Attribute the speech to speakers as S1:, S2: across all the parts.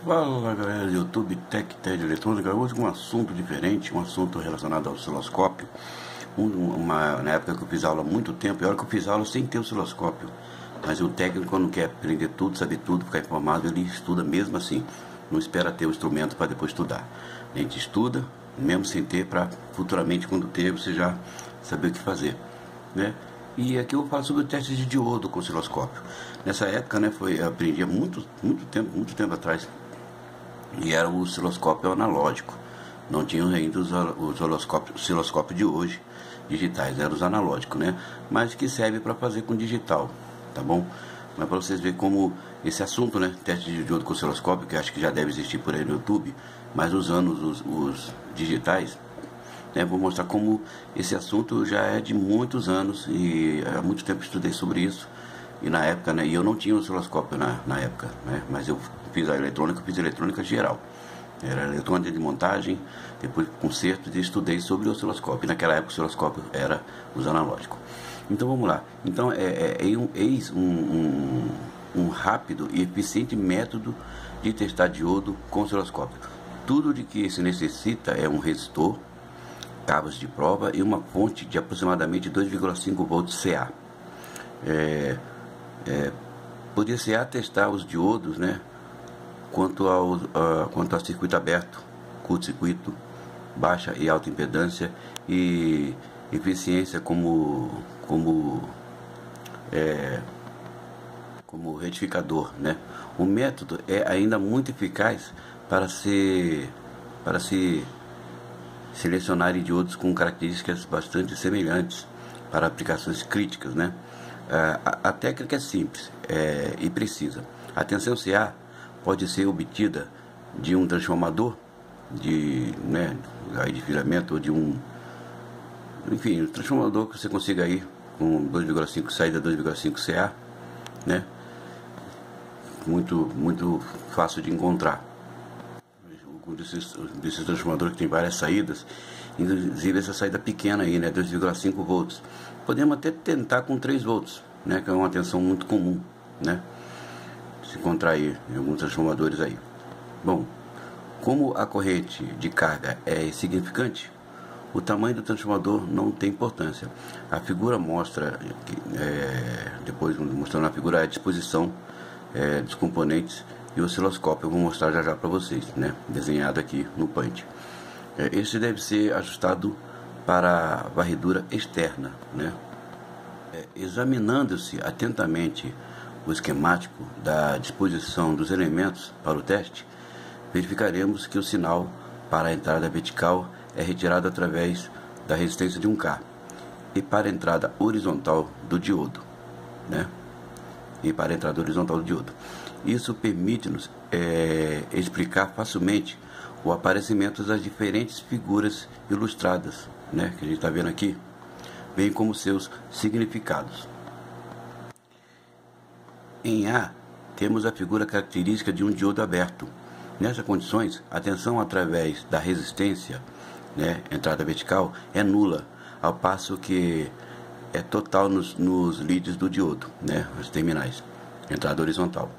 S1: Fala galera do YouTube, TED Eletrônica. Hoje com um assunto diferente, um assunto relacionado ao osciloscópio. Na época que eu fiz aula há muito tempo, e olha que eu fiz aula sem ter osciloscópio. Mas o técnico, quando quer aprender tudo, saber tudo, ficar informado, ele estuda mesmo assim. Não espera ter o instrumento para depois estudar. A gente estuda, mesmo sem ter, para futuramente, quando ter, você já saber o que fazer, né? E aqui eu vou falar sobre o teste de diodo com osciloscópio. Nessa época, né, eu aprendi há muito tempo atrás. E era o osciloscópio analógico. Não tinham ainda os osciloscópios de hoje, digitais, eram os analógicos, né? Mas que serve para fazer com digital, tá bom? Mas para vocês verem como esse assunto, né, teste de diodo com osciloscópio, que acho que já deve existir por aí no YouTube, mas usando os digitais, né, vou mostrar como esse assunto já é de muitos anos e há muito tempo estudei sobre isso. E na época, né, e eu não tinha osciloscópio na época, né, mas eu fiz eletrônica geral. Era eletrônica de montagem, depois conserto e estudei sobre o osciloscópio. E naquela época o osciloscópio era os analógicos. Então vamos lá. Então eis um rápido e eficiente método de testar diodo com osciloscópio. Tudo de que se necessita é um resistor, cabos de prova e uma fonte de aproximadamente 2,5 volts CA. Poder-se testar os diodos, né, quanto ao circuito aberto, curto-circuito, baixa e alta impedância e eficiência como retificador, né? O método é ainda muito eficaz para se selecionar diodos com características bastante semelhantes para aplicações críticas, né? A técnica é simples e precisa. A tensão CA pode ser obtida de um transformador de filamento ou de um transformador que você consiga aí com 2,5 saída 2,5 CA, né? Muito fácil de encontrar. Desses transformadores que tem várias saídas, inclusive essa saída pequena aí, né, 2,5 volts. Podemos até tentar com 3 volts, né, que é uma tensão muito comum, né, se encontrar aí em alguns transformadores aí. Bom, como a corrente de carga é insignificante, o tamanho do transformador não tem importância. A figura mostra, depois mostrando a figura, a disposição dos componentes e o osciloscópio. Eu vou mostrar já para vocês, né, desenhado aqui no Paint. Esse deve ser ajustado para a varredura externa, né? Examinando-se atentamente o esquemático da disposição dos elementos para o teste, verificaremos que o sinal para a entrada vertical é retirado através da resistência de 1K e para a entrada horizontal do diodo, né? Isso permite-nos explicar facilmente o aparecimento das diferentes figuras ilustradas, né, que a gente está vendo aqui, bem como seus significados. Em A, temos a figura característica de um diodo aberto. Nessas condições, a tensão através da resistência, né, entrada vertical, é nula, ao passo que é total nos leads do diodo, né, os terminais, entrada horizontal.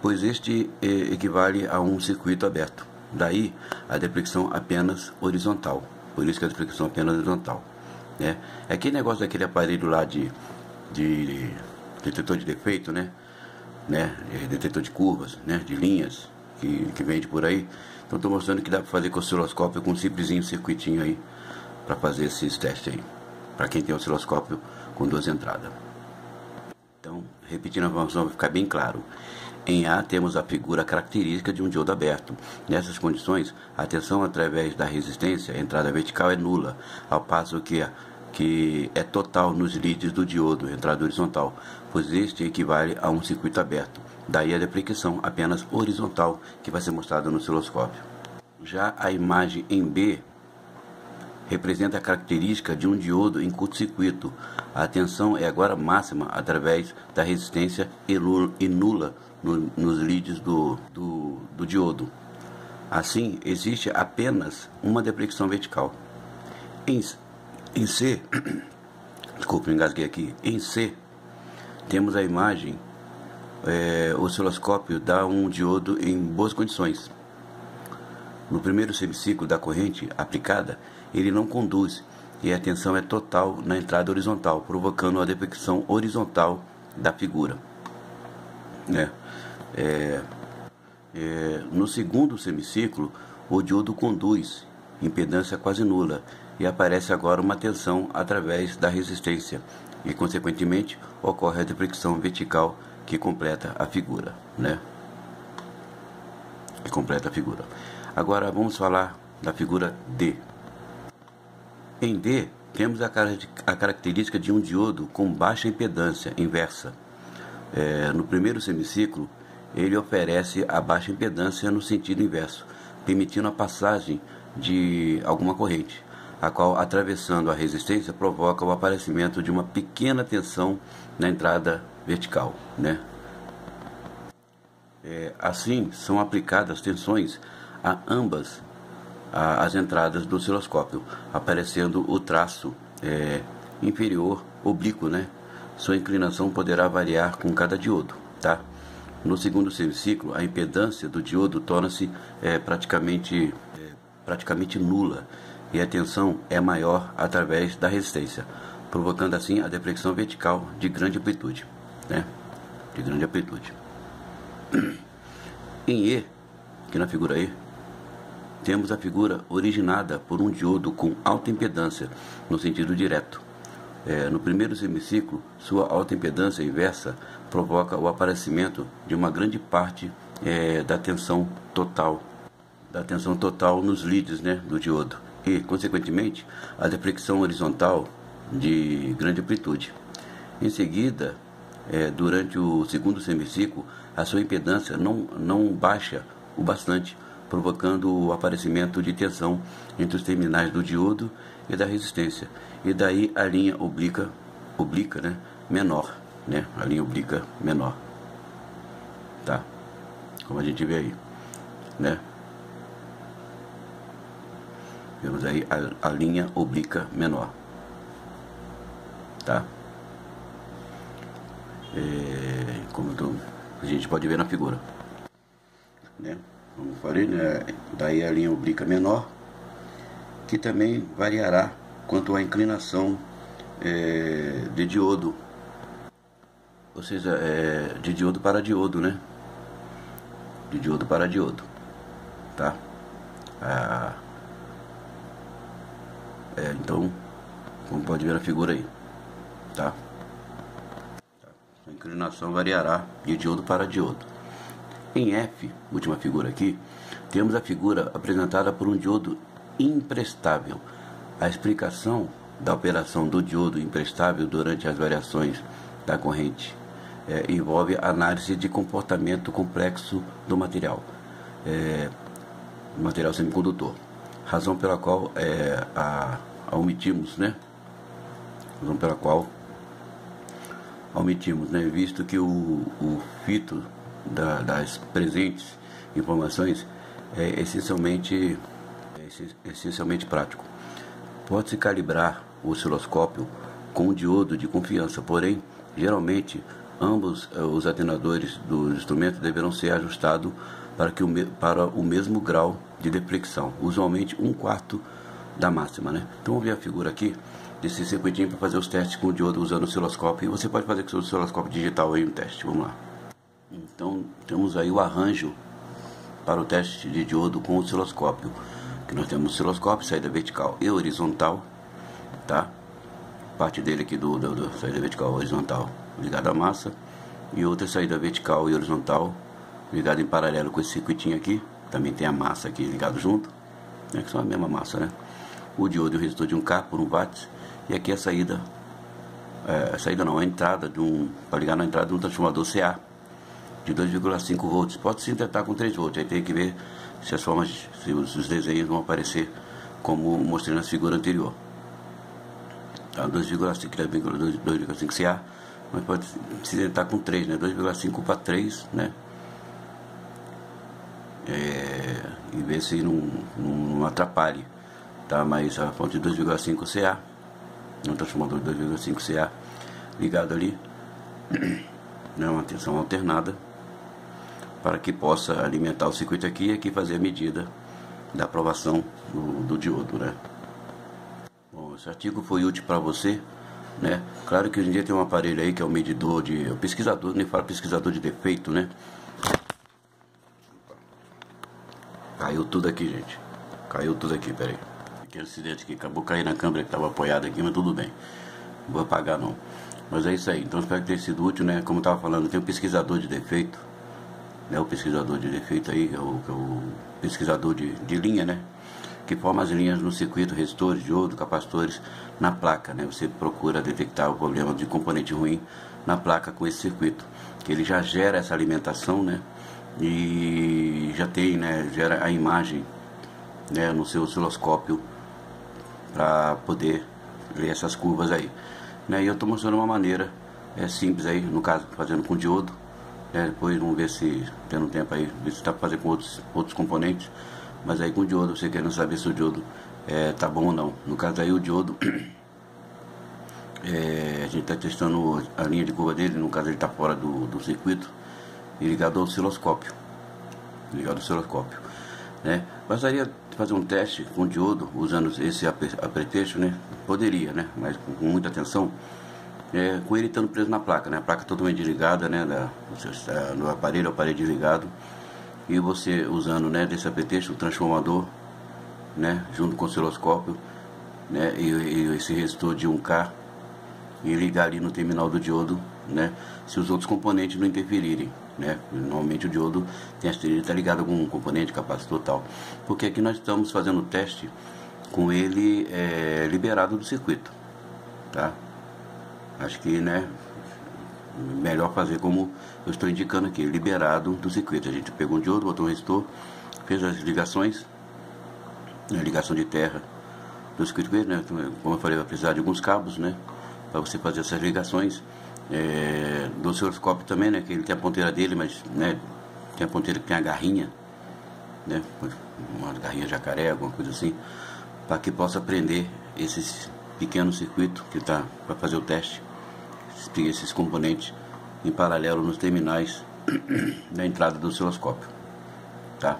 S1: Pois este equivale a um circuito aberto. Daí a deflexão apenas horizontal. Por isso que a deflexão apenas horizontal, né? É aquele negócio daquele aparelho lá de detetor de defeito, né? Detetor de curvas, né? De linhas que vende por aí. Então estou mostrando que dá para fazer com osciloscópio, com um simplesinho circuitinho aí, para fazer esses testes aí, para quem tem osciloscópio com 2 entradas. Então, repetindo a informação para ficar bem claro. Em A, temos a figura característica de um diodo aberto. Nessas condições, a tensão através da resistência, entrada vertical, é nula, ao passo que é total nos leads do diodo, entrada horizontal, pois este equivale a um circuito aberto. Daí a deflexão apenas horizontal, que vai ser mostrada no osciloscópio. Já a imagem em B representa a característica de um diodo em curto-circuito. A tensão é agora máxima através da resistência e nula nos leads do diodo. Assim, existe apenas uma deflexão vertical. Em C, desculpa, engasguei aqui. Em C, temos a imagem o osciloscópio dá um diodo em boas condições. No primeiro semiciclo da corrente aplicada, ele não conduz e a tensão é total na entrada horizontal, provocando a deflexão horizontal da figura. No segundo semiciclo, o diodo conduz, impedância quase nula, e aparece agora uma tensão através da resistência, e consequentemente ocorre a deflexão vertical que completa a figura, Agora vamos falar da figura D. Em D, temos a característica de um diodo com baixa impedância inversa. No primeiro semiciclo, ele oferece a baixa impedância no sentido inverso, permitindo a passagem de alguma corrente, a qual, atravessando a resistência, provoca o aparecimento de uma pequena tensão na entrada vertical. Assim, são aplicadas tensões a ambas as entradas do osciloscópio, aparecendo o traço inferior oblíquo, Sua inclinação poderá variar com cada diodo, No segundo semiciclo, a impedância do diodo torna-se praticamente nula e a tensão é maior através da resistência, provocando assim a deflexão vertical de grande amplitude, Em E, aqui na figura E, temos a figura originada por um diodo com alta impedância no sentido direto. No primeiro semiciclo, sua alta impedância inversa provoca o aparecimento de uma grande parte da tensão total nos leads do diodo e, consequentemente, a deflexão horizontal de grande amplitude. Em seguida, durante o segundo semiciclo, a sua impedância não baixa o bastante, provocando o aparecimento de tensão entre os terminais do diodo e da resistência, e daí a linha oblíqua menor, a linha oblíqua menor, como a gente vê aí, Vemos aí a linha oblíqua menor, como a gente pode ver na figura, Como falei, daí a linha oblíqua menor, que também variará quanto à inclinação de diodo, ou seja, de diodo para diodo, De diodo para diodo, Então, como pode ver na figura aí, A inclinação variará de diodo para diodo. Em F, última figura aqui, temos a figura apresentada por um diodo imprestável. A explicação da operação do diodo imprestável durante as variações da corrente envolve análise de comportamento complexo do material semicondutor, razão pela qual omitimos, visto que o fito das presentes informações é essencialmente prático. Pode-se calibrar o osciloscópio com um diodo de confiança, porém, geralmente, ambos os atenuadores do instrumento deverão ser ajustados para o mesmo grau de deflexão, usualmente 1/4 da máxima, Então, vamos ver a figura aqui desse circuitinho para fazer os testes com o diodo usando o osciloscópio, e você pode fazer com o seu osciloscópio digital aí um teste. Vamos lá. Então, temos aí o arranjo para o teste de diodo com o osciloscópio, que nós temos o osciloscópio, saída vertical e horizontal, parte dele aqui do saída vertical e horizontal ligada à massa, e outra saída vertical e horizontal ligada em paralelo com esse circuitinho aqui, também tem a massa aqui ligado junto, que são a mesma massa, O diodo e o resistor de 1K por 1 watt, e aqui a saída, a entrada para ligar na entrada de um transformador CA de 2,5 volts. Pode se tentar com 3 volts, aí tem que ver se os desenhos vão aparecer como mostrei na figura anterior. 2,5 CA, mas pode se tentar com 3, 2,5 para 3, e ver se não atrapalhe, mas a fonte de 2,5 CA, um transformador de 2,5 CA ligado ali, né, uma tensão alternada, para que possa alimentar o circuito aqui e aqui fazer a medida da aprovação do diodo, né? Bom, esse artigo foi útil para você, né? Claro que hoje em dia tem um aparelho aí que é o medidor de... o pesquisador, nem fala pesquisador de defeito, né? Caiu tudo aqui, gente. Caiu tudo aqui, peraí. Aquele acidente aqui, acabou caindo na câmera que estava apoiada aqui, mas tudo bem. Não vou apagar não. Mas é isso aí, então espero que tenha sido útil, né? Como eu estava falando, tem o pesquisador de defeito, né? O pesquisador de defeito aí, que é o pesquisador de linha, né? Que forma as linhas no circuito, resistores, diodo, capacitores, na placa, né? Você procura detectar o problema de componente ruim na placa com esse circuito, que ele já gera essa alimentação, né? E já tem, né? Gera a imagem, né? No seu osciloscópio para poder ler essas curvas aí, né? E eu estou mostrando uma maneira simples aí, no caso fazendo com diodo, né? Depois vamos ver se tendo tempo aí, ver se está fazendo com outros componentes. Mas aí com o diodo, você querendo saber se o diodo tá bom ou não. No caso aí o diodo, a gente está testando a linha de curva dele, no caso ele está fora do circuito e ligado ao osciloscópio. Né? Bastaria fazer um teste com o diodo usando esse apretexto, né? Poderia, né? Mas com muita atenção, com ele estando preso na placa, né? A placa totalmente desligada, né? No aparelho desligado. E você usando, né, desse apetexto, o transformador, né, junto com o osciloscópio, né, e esse resistor de 1K, e ligar ali no terminal do diodo, né, se os outros componentes não interferirem, né. Normalmente o diodo tem ele está ligado a algum componente, capacitor tal, porque aqui nós estamos fazendo o teste com ele liberado do circuito, tá? Acho que, né, melhor fazer como eu estou indicando aqui, liberado do circuito. A gente pegou um diodo, botou um resistor, fez as ligações, a ligação de terra do circuito, né? Como eu falei, vai precisar de alguns cabos, né, para você fazer essas ligações. Do osciloscópio também, né, que ele tem a ponteira dele, mas, né, tem a ponteira que tem a garrinha, né, uma garrinha jacaré, alguma coisa assim, para que possa prender esses pequenos circuitos que tá para fazer o teste, esses componentes em paralelo nos terminais da entrada do osciloscópio, tá?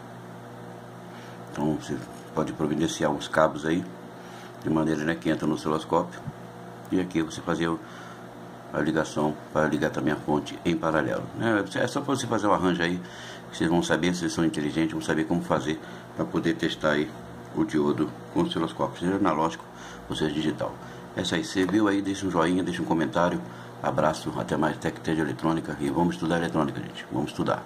S1: Então você pode providenciar uns cabos aí de maneira, né, que entra no osciloscópio, e aqui você fazer a ligação para ligar também a fonte em paralelo, né? É só você fazer o arranjo aí, que vocês vão saber, se vocês são inteligentes, vão saber como fazer para poder testar aí o diodo com o osciloscópio, seja analógico ou seja digital. Essa aí, você viu aí, deixa um joinha, deixa um comentário. Abraço, até mais, TecTed Eletrônica, e vamos estudar eletrônica, gente, vamos estudar.